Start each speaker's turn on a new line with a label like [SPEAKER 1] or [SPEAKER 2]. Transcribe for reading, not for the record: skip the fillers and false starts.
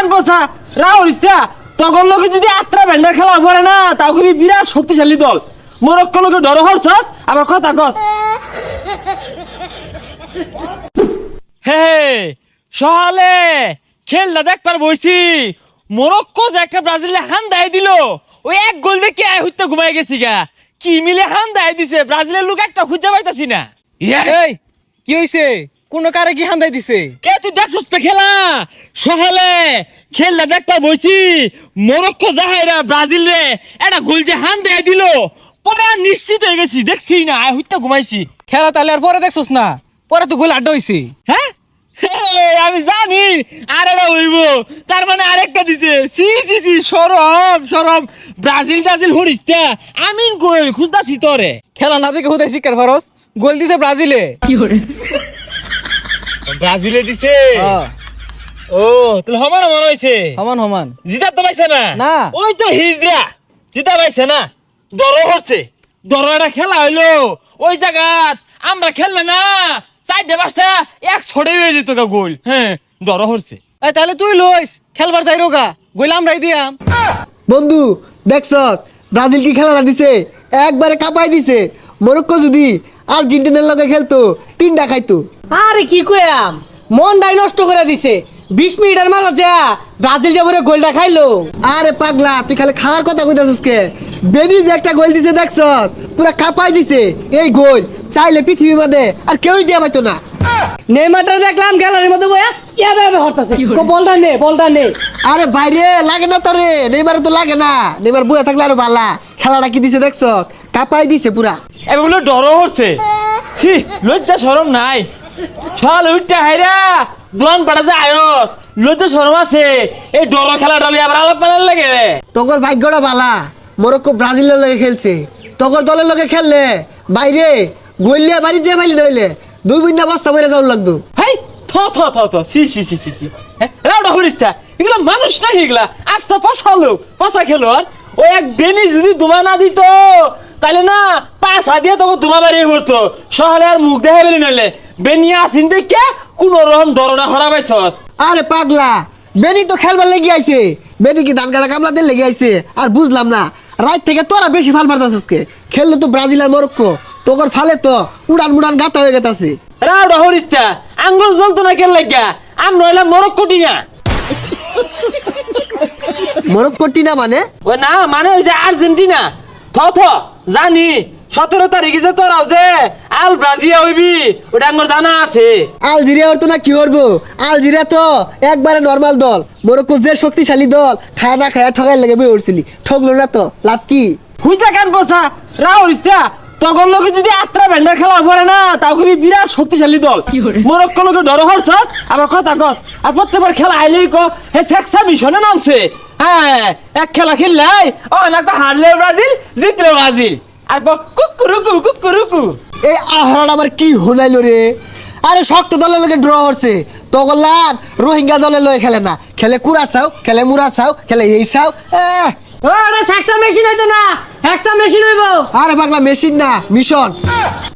[SPEAKER 1] কান বসা রাউরিস্তা তখন লোকে যদি আত্রা ব্যান্ডার খেলা পড়ে না তাও খুবই বিরাট শক্তিশালী দল মরক্কো লোকে ডর হরছস আবার কথা কস হে সহালে খেলটা দেখবার বইছি মরক্কো যে একটা ব্রাজিলে হান দাই দিল ওই এক গোল দেখে আয় হইতে ঘুমাই গেছি গা কি মিলে হান দাই দিছে ব্রাজিলের লোক একটা খুঁজে পাইতাছি না
[SPEAKER 2] এই কি হইছে কোন কারে কি হান্দাই দিছে
[SPEAKER 1] কে তুই দেখছস পে খেলা সহালে খেলটা দেখবার বইছি মরক্কো জাহাইরা ব্রাজিল রে একটা গোল যে হান দাই দিল পরে আর নিশ্চিত হয়ে গেছি দেখছি না আয় হইতে ঘুমাইছি
[SPEAKER 2] খেলা তাহলে আর পরে দেখছস না পরে তো গোল আড্ডা হইছে
[SPEAKER 1] হ্যাঁ আমি জানি আরেকটা হইব তার মানে আরেকটা দিছে সি সি সি সরম ব্রাজিল টাজিল হরিস্তা আমিন কই খুঁজতাছি তোরে
[SPEAKER 2] খেলা না দেখে হুদাই শিকার ফারস গোল দিছে ব্রাজিলে
[SPEAKER 1] ব্রাজিলে দিছে
[SPEAKER 2] হ্যাঁ
[SPEAKER 1] ও তাহলে সমান সমান হইছে
[SPEAKER 2] সমান সমান
[SPEAKER 1] জিতা তো পাইছে না
[SPEAKER 2] না।
[SPEAKER 1] ওই তো হিজরা জিতা পাইছে না ডর হচ্ছে ডর একটা খেলা হইলো ওই জায়গাত আমরা খেললে না চারটে পাঁচটা এক ছড়ে হয়ে যেত গা গোল হ্যাঁ ডর হচ্ছে
[SPEAKER 2] এই তাহলে তুই লইস খেলবার যাই রোগা গোল আমরাই দিয়াম
[SPEAKER 3] বন্ধু দেখছস ব্রাজিল কি খেলাটা দিছে একবারে কাঁপাই দিছে মরক্কো যদি আর্জেন্টিনার লগে খেলতো তিনটা খাইতো
[SPEAKER 4] আরে কি কইয়াম মনটাই নষ্ট করে দিছে 20 মিনিটের মাঝে যা ব্রাজিল যাবরে গোলটা খাইলো
[SPEAKER 3] আরে পাগলা তুই খালি খাওয়ার কথা কইতাছিস কে বেনি যে একটা গোল দিছে দেখছস পুরা কাঁপাই দিছে এই গোল চাইলে পৃথিবীর মধ্যে আর কেউই দিয়া পাইতো না
[SPEAKER 4] নেইমারটা দেখলাম গ্যালারির মধ্যে বয়া ইয়াবে হরতাছে বলটা নে
[SPEAKER 3] আরে বাইরে লাগে না তোরে নেইমার তো লাগে না নেইমার বুয়া থাকলে আরো ভালা খেলাটা কি দিছে দেখছস কাঁপাই দিছে পুরা
[SPEAKER 1] এগুলো ডর হচ্ছে ছি লজ্জা শরম নাই ছল উঠতে হাইরা দোয়ান পাড়া যে আয়স লজ্জা শরম আছে এই ডর খেলাটা লিয়ে আবার আলাপ পালার লাগে
[SPEAKER 3] তোর ভাগ্যটা ভালা মরক্কো ব্রাজিলের লগে খেলছে তোর দলের লগে খেললে বাইরে গইলে বাড়ি যে মাইলি নইলে 2 বিন্না বস্তা মেরে যাওয়ার লাগতো
[SPEAKER 1] হাই থ সি সি সি সি সি রাউডা হরিস্তা এগুলা মানুষ না এগুলা আস্তা পচা লোক পচা খেলোয়াড় ও এক বেনি যদি দুমা না দিত তাহলে না পাঁচ হাত দিয়ে তোকে দুমা বাড়িয়ে পড়তো সহলে আর মুখ দেখা বেরি নইলে বেনিয়া আসিন দেখে কোন রকম ধরনা হরাবাইছস
[SPEAKER 3] আরে পাগলা বেনি তো খেলবার লেগে আইছে বেনি কি ধান কাটা কামলাদের লেগে আইছে আর বুঝলাম না রাত থেকে তোরা বেশি ফাল মারতাছস কে খেললে তো ব্রাজিল আর মরক্কো তোর ফালে তো উড়ান মুড়ান গাতা হয়ে গেতাছে
[SPEAKER 1] রাউডা হরিস্তা আঙ্গুল জ্বলতো না কেন লাগিয়া আম নইলাম মরক্কোটি না
[SPEAKER 3] মরক্কো টিনা মানে
[SPEAKER 1] ও না মানে হইছে আর্জেন্টিনা থ জানি 17 তারিখে যে তোরাও যে আল ব্রাজিয়া হইবি ওটা আমার জানা আছে
[SPEAKER 3] আলজেরিয়া ওর তো না কি করবো আলজেরিয়া তো একবারে নর্মাল দল মরক্কো যে শক্তিশালী দল খায় না খায় ঠগাই লেগে বই উঠছিলি ঠগলো না তো লাভ কি
[SPEAKER 1] হুইসা কান বসা রাউরিস্তা তখন লোকে যদি আত্রা ব্যান্ডার খেলা পড়ে না তাও খুবই বিরাট শক্তিশালী দল মরক্কো লোকে ডর হরছস আবার কথা কস আর প্রত্যেকবার খেলা আইলেই ক হে সেক্সা মিশনে নামছে হ্যাঁ এক খেলা খেললাই ও না তো হারলে ব্রাজিল জিতলে ব্রাজিল আর কুকুরুকু
[SPEAKER 3] এই আহরাটা আমার কি হলাইলো রে আরে শক্ত দলের লগে ড্র হচ্ছে তগলার রোহিঙ্গা দলের লগে খেলে না খেলে কুড়া চাও খেলে মুরা চাও খেলে এই চাও
[SPEAKER 4] ওরে সেক্সা মেশিন হইতো না হেক্সা মেশিন হইবো
[SPEAKER 3] আরে পাগলা মেশিন না মিশন